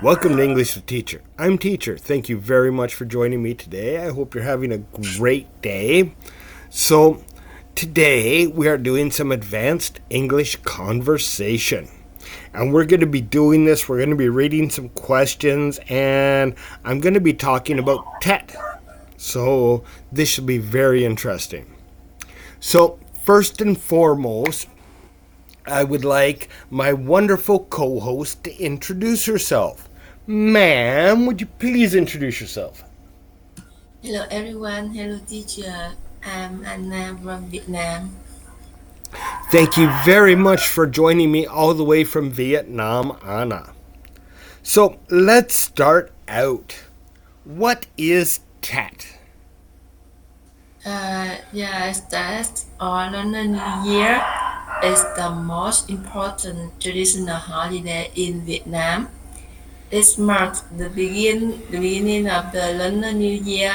Welcome to English with Teacher. I'm Teacher. Thank you very much for joining me today. I hope you're having a great day. So, today we are doing some advanced English conversation. And we're going to be doing this. We're going to be reading some questions, and I'm going to be talking about TET. So, this should be very interesting. So, first and foremost, I would like my wonderful co host to introduce herself. Ma'am, would you please introduce yourself? Hello everyone, hello teacher. I'm Anna from Vietnam. Thank you very much for joining me all the way from Vietnam, Anna. So let's start out. What is Tet? Yes, that's all on the New Year is the most important traditional holiday in Vietnam. It marks the beginning of the Lunar New Year,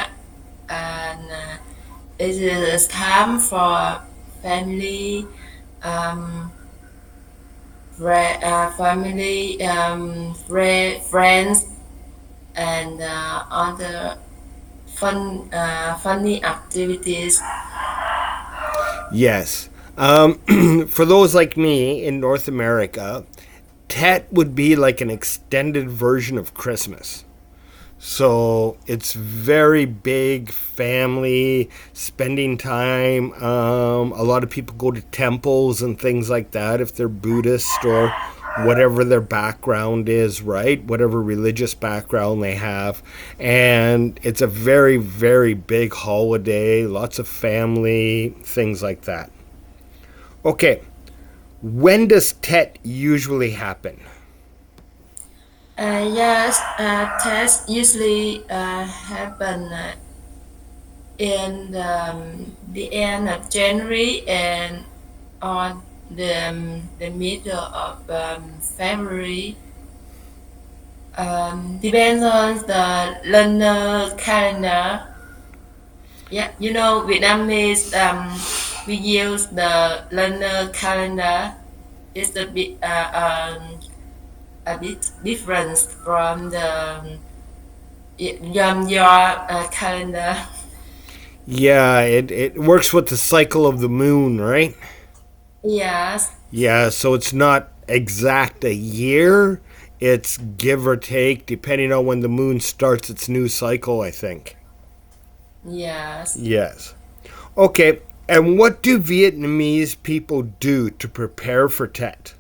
and it is a time for family, um, friends, and other funny activities. Yes. For those like me in North America, Tet would be like an extended version of Christmas. So it's very big family, spending time. A lot of people go to temples and things like that if they're Buddhist or whatever their background is, right? Whatever religious background they have. And it's a very, very big holiday, lots of family, things like that. Okay, when does Tet usually happen? Yes, tests usually happen in the end of January and on the middle of February. Depends on the lunar calendar. Yeah, you know, Vietnamese, we use the lunar calendar. It's a bit different from the your calendar. Yeah, it works with the cycle of the moon, right? Yes, Yeah, so it's not exact a year. It's give or take, depending on when the moon starts its new cycle, I think. yes. Yes. Okay, and what do Vietnamese people do to prepare for Tet?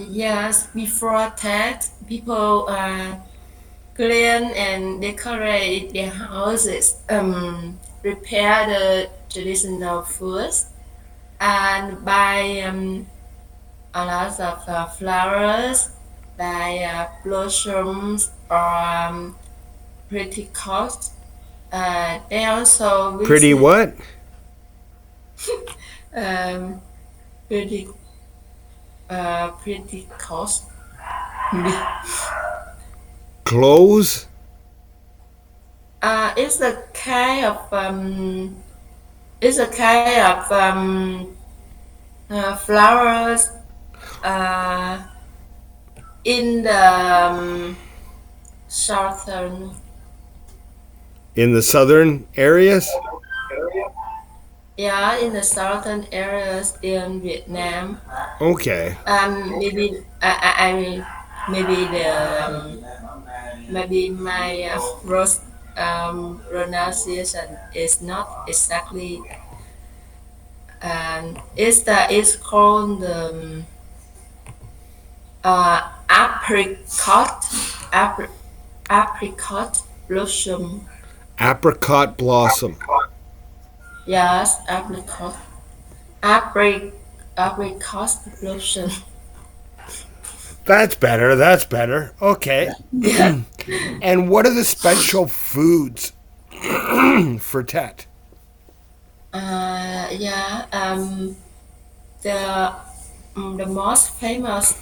Yes, before that, people clean and decorate their houses, prepare the traditional foods, and buy a lot of flowers, buy blossoms or pretty coats. They also Pretty visit what? um, pretty pretty coats. Clothes? It's a kind of it's a kind of flowers uh, in the southern, In the southern areas? yeah, in the southern areas in Vietnam. Okay. Maybe I mean maybe the maybe my pronunciation is not exactly. It's called the apricot apri- apricot blossom. Apricot blossom. Yes, apric apricot blossom. That's better. That's better. Okay. Yeah. And what are the special foods for Tet? Yeah. The the most famous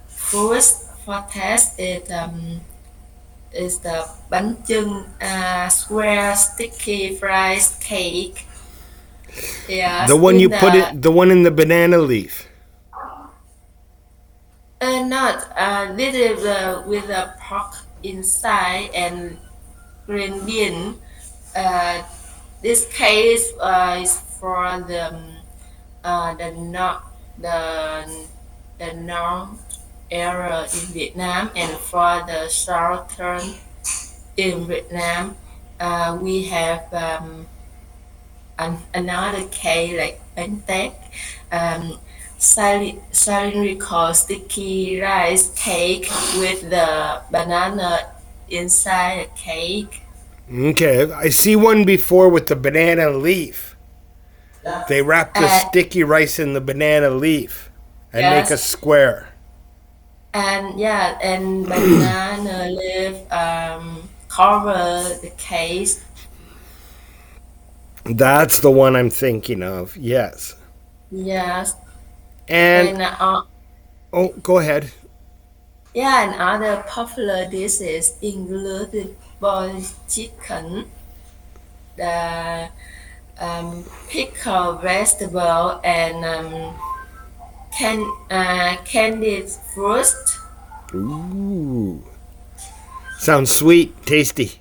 food for test is the bánh chưng, square sticky fried cake. The Yes, one you put it, the one in the banana leaf. Not this is with a pork inside and green bean. Uh, this case is for the north the the north area in Vietnam, and for the southern in Vietnam, we have another cake like bánh tét, cylindrical sticky rice cake with the banana inside the cake. Okay, I see one before with the banana leaf. They wrap the And sticky rice in the banana leaf and make a yes, square. and yeah, and banana leaf cover the case. That's the one I'm thinking of. Yes. Yes, And and oh, go ahead. yeah, and other popular dishes include boiled chicken, the pickled vegetable, and candied fruit. Ooh, sounds sweet, tasty.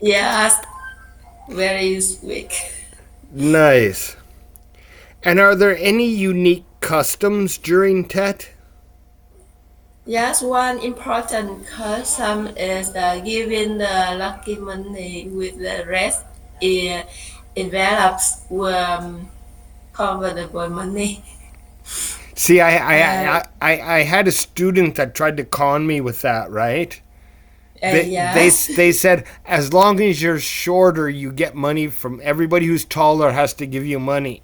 Yes, very sweet. Nice. And are there any unique customs during Tet? Yes, one important custom is giving the lucky money with the rest in envelopes convertible money. See, Uh, I had a student that tried to con me with that, right? yes. They said as long as you're shorter, you get money from everybody who's taller has to give you money.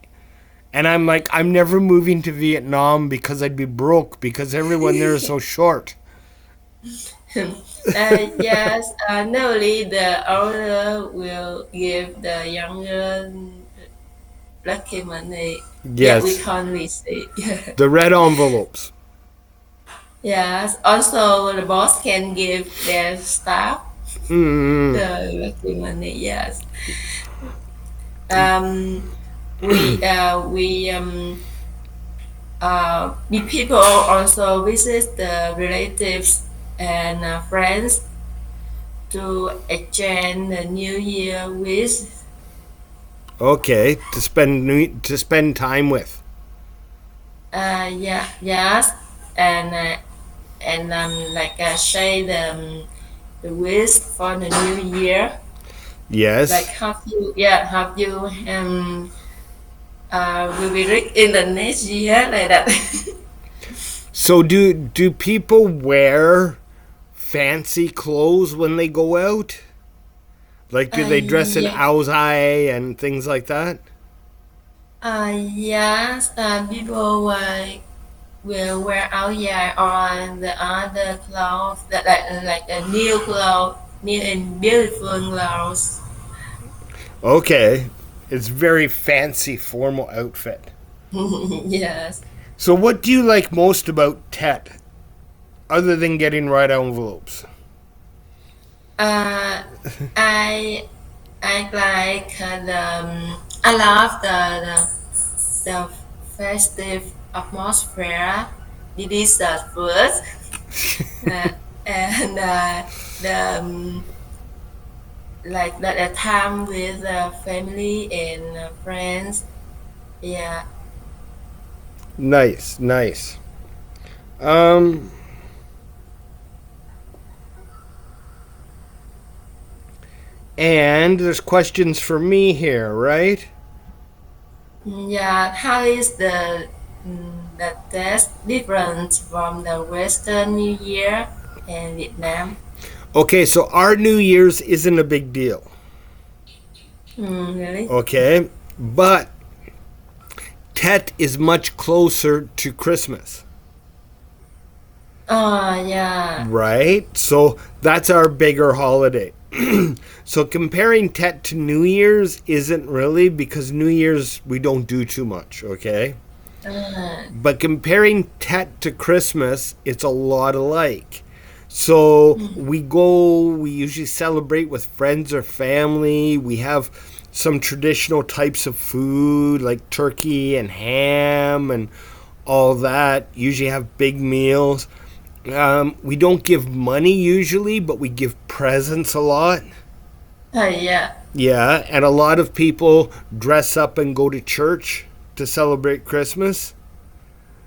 And I'm like, I'm never moving to Vietnam because I'd be broke because everyone there is so short. Yes, normally the older will give the younger lucky money. Yeah, we Yes, can't receive. the red envelopes. Yes, also the boss can give their staff Mm, the lucky money. Yes. Um, we people also visit the relatives and friends to exchange the New Year with. okay, to spend time with. Yeah, yes, and like share the wish for the new year. Like Yes. have you will be rich in the next year like that. So do people wear fancy clothes when they go out? Like do they dress in Yeah. owl's eye and things like that? Yes. People will wear out yeah or the other clothes that like a new clothes, new and beautiful clothes. Okay. It's very fancy formal outfit. Yes. So what do you like most about Tet other than getting red envelopes? Uh, I I like I love the festive atmosphere. It is the food uh, and the like the time with family and friends. Yeah. Nice, nice. Um and there's questions for me here, right? Yeah. How is the test different from the Western New Year in Vietnam? Okay, so our New Year's isn't a big deal. Really? Okay? But Tet is much closer to Christmas, Oh, yeah. right? So that's our bigger holiday. So comparing Tet to New Year's isn't really because New Year's we don't do too much, okay? Uh, But comparing Tet to Christmas, it's a lot alike. So we usually celebrate with friends or family. We have some traditional types of food like turkey and ham and all that. Usually have big meals. We don't give money usually, but we give presents a lot. Yeah. Yeah, and a lot of people dress up and go to church to celebrate Christmas.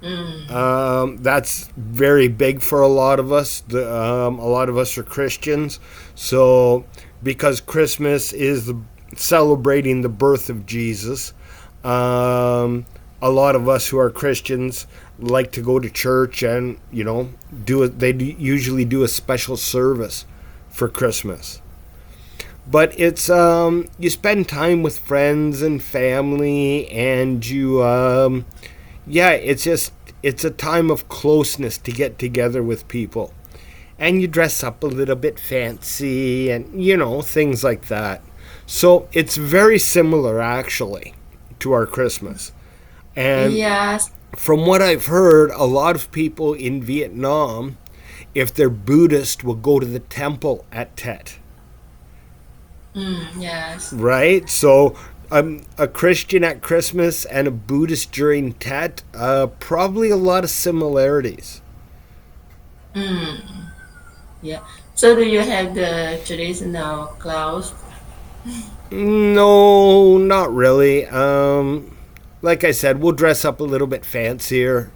Mm. That's very big for a lot of us. A lot of us are Christians, so because Christmas is celebrating the birth of Jesus, a lot of us who are Christians like to go to church and do it. They usually do a special service for Christmas. But it's you spend time with friends and family, and yeah, it's a time of closeness to get together with people, and you dress up a little bit fancy, and things like that. So it's very similar actually to our Christmas. And Yes. from what I've heard, a lot of people in Vietnam, if they're Buddhist, will go to the temple at Tet. Yes. Right? So a Christian at Christmas and a Buddhist during Tet, probably a lot of similarities. Yeah. So do you have the traditional clothes? No, not really. Like I said, we'll dress up a little bit fancier,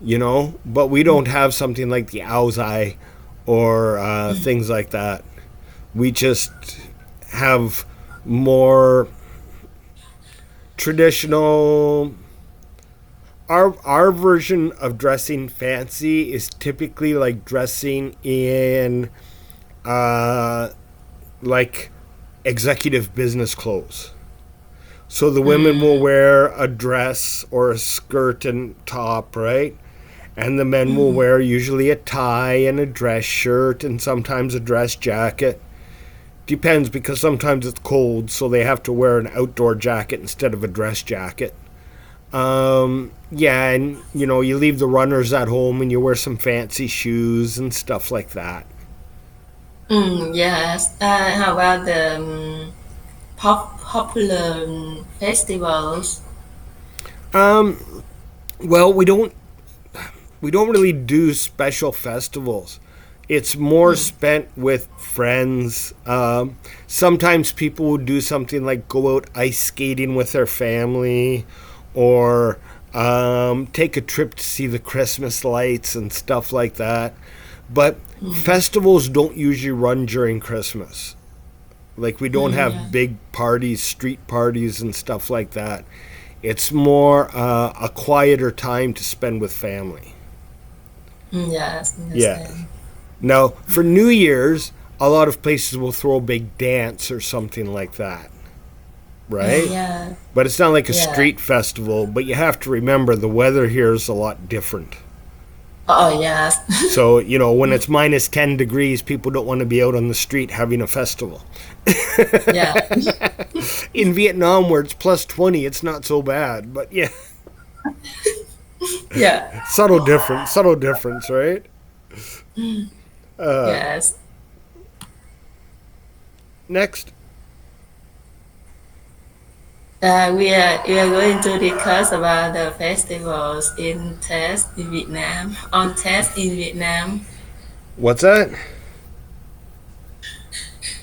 but we don't have something like the owl's eye or things like that. We just have more traditional. Our version of dressing fancy is typically like dressing in uh, like executive business clothes. So the women will wear a dress or a skirt and top, right? And the men will wear usually a tie and a dress shirt and sometimes a dress jacket. Depends because sometimes it's cold, so they have to wear an outdoor jacket instead of a dress jacket. Yeah, and you leave the runners at home and you wear some fancy shoes and stuff like that. Yes. How about the popular festivals? Well, we don't really do special festivals. It's more spent with friends. Sometimes people will do something like go out ice skating with their family, or take a trip to see the Christmas lights and stuff like that. But festivals don't usually run during Christmas. Like we don't Yeah. have big parties, street parties, and stuff like that. It's more a quieter time to spend with family. Yes, Yeah. understand. Now, for New Year's, a lot of places will throw a big dance or something like that, right? Yeah. But it's not like a Yeah. street festival, but you have to remember the weather here is a lot different. Oh, yes. So, when it's minus 10 degrees, people don't want to be out on the street having a festival. Yeah. In Vietnam, where it's plus 20, it's not so bad. But yeah, Yeah. subtle difference, right? Yes. Next. We are going to discuss about the festivals in Test in Vietnam. On Test in Vietnam. What's that?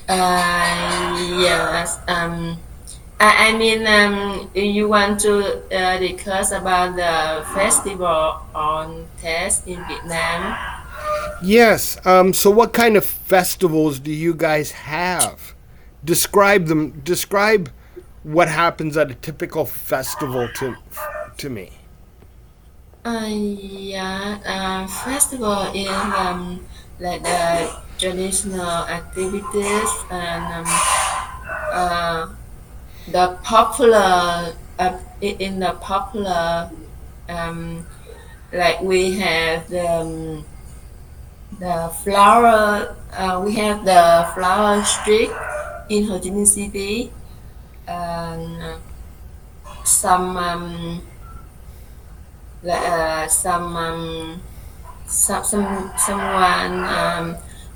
Yes. I mean, you want to discuss about the festival on Test in Vietnam? Yes. So, what kind of festivals do you guys have? Describe them. Describe what happens at a typical festival to me. Yeah. Festival is like the traditional activities and uh, the popular in the popular um, like we have the flower we have the flower street in Ho Chi Minh City and some like someone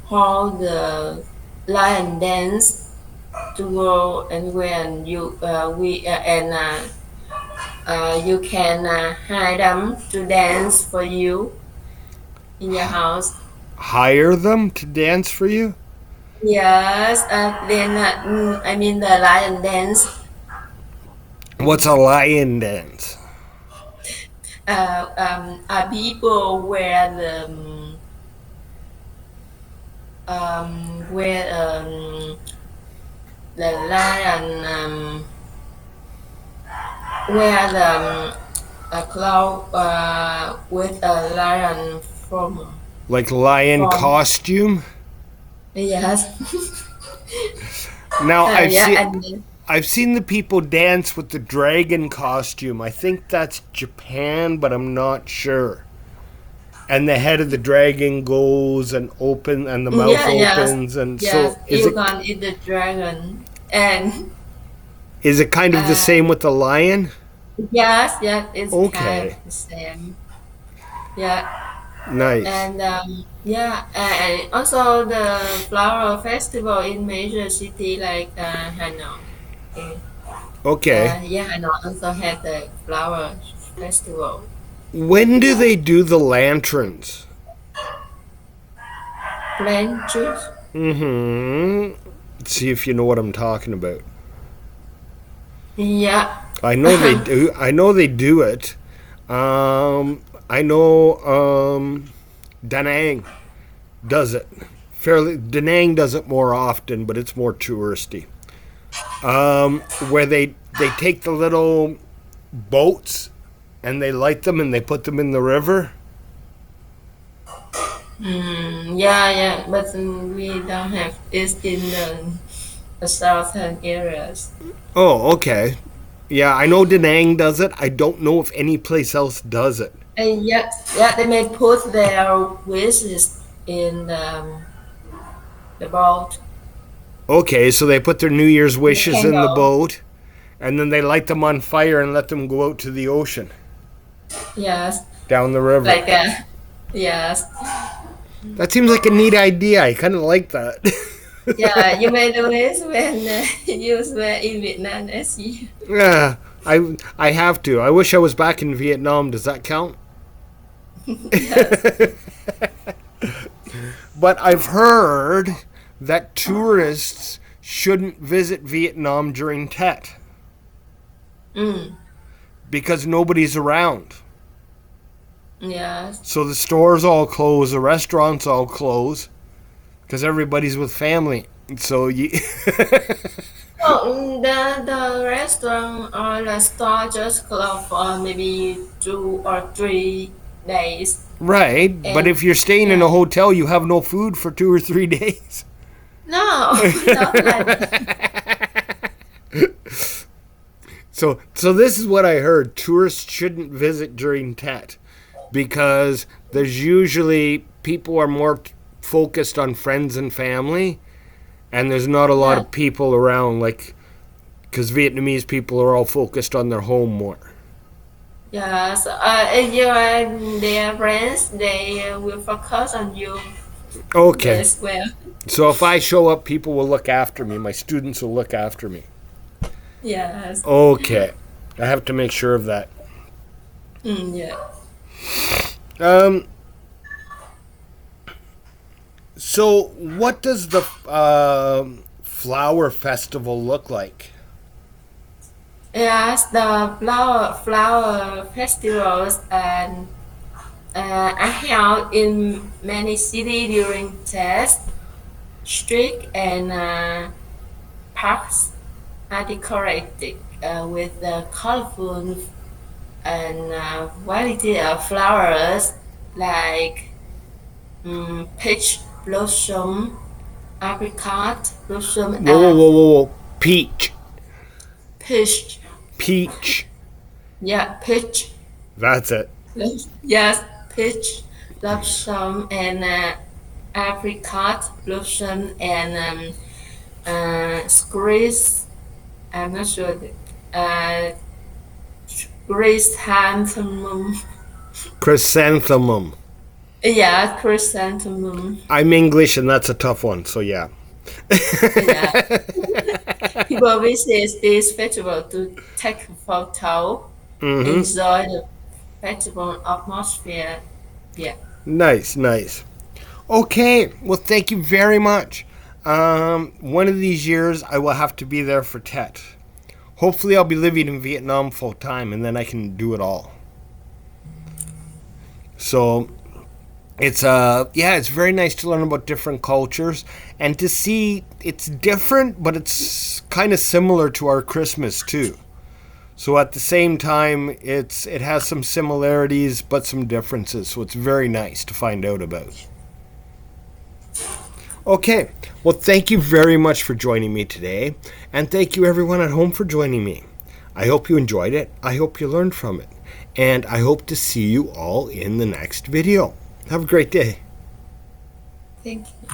hold the lion dance to go and when you we and you can hire them to dance for you. in your house. Hire them to dance for you? Yes, then I mean the lion dance. What's a lion dance? People wear the lion wear a cloud with a lion Like lion from costume? yes. Now Yeah, and then, I've seen the people dance with the dragon costume. I think that's Japan, but I'm not sure. And the head of the dragon goes and open and the mouth yeah, yes, opens and yes, so you can eat the dragon. And is it kind of the uh, same with the lion? yes, yes, it's kind Okay. of the same. Yeah, Nice. and yeah, and also the flower festival in major city like Hanoi. Okay. Okay. Yeah, Hanoi also had the flower festival. When do they do the lanterns? Plant juice. Mhm. See if you know what I'm talking about. Yeah. I know they do. I know they do it. I know Da Nang does it fairly. Da Nang does it more often, but it's more touristy. Where they take the little boats and they light them and they put them in the river. Yeah, yeah, but we don't have this in the southern areas. Oh, okay. Yeah, I know Da Nang does it. I don't know if any place else does it. And yeah, yeah, they may put their wishes in the boat, Okay, so they put their New Year's in the wishes in the candle. boat and then they light them on fire and let them go out to the ocean Yes, down the river. like yes, That seems like a neat idea. I kind of like that. yeah. You may do this when you were in Vietnam as you. Yeah, I have to. I wish I was back in Vietnam. Does that count? Yes. But I've heard that tourists shouldn't visit Vietnam during Tet Mm, because nobody's around. yes. So the stores all close, the restaurants all close because everybody's with family. So you Oh, the restaurant or the store just closed for maybe 2 or 3 days, right, but and if you're staying in yeah, a hotel, you have no food for 2 or 3 days. no, not like that. So this is what I heard. Tourists shouldn't visit during Tet because there's usually people are more focused on friends and family, and there's not a lot Yeah, of people around. Like because Vietnamese people are all focused on their home more. yeah. So if you are their friends, they will focus on you Okay, as well. so if I show up, people will look after me. My students will look after me. Yes. Okay, I have to make sure of that. Yeah. Um, so what does the flower festival look like? Yes, the flower festivals and are held in many cities during test. Street and parks are decorated with colorful and variety of flowers like peach blossom, apricot blossom, Whoa, whoa, whoa, whoa, whoa! Peach, peach. peach. Yeah, peach. That's it. Yes, peach blossom and apricot blossom and grace. I'm not sure. Uh, chrysanthemum. Chrysanthemum. Yeah, chrysanthemum. I'm English, and that's a tough one. So yeah. Yeah, people visit this festival to take photo, Mm-hmm. enjoy the festival atmosphere. Yeah. Nice, nice. Okay, well, thank you very much. One of these years, I will have to be there for Tet. Hopefully, I'll be living in Vietnam full time, and then I can do it all. So, it's very nice to learn about different cultures and to see it's different, but it's kind of similar to our Christmas too. So at the same time, it has some similarities but some differences. So it's very nice to find out about. Okay, well, thank you very much for joining me today, and thank you everyone at home for joining me. I hope you enjoyed it. I hope you learned from it, and I hope to see you all in the next video. Have a great day. Thank you.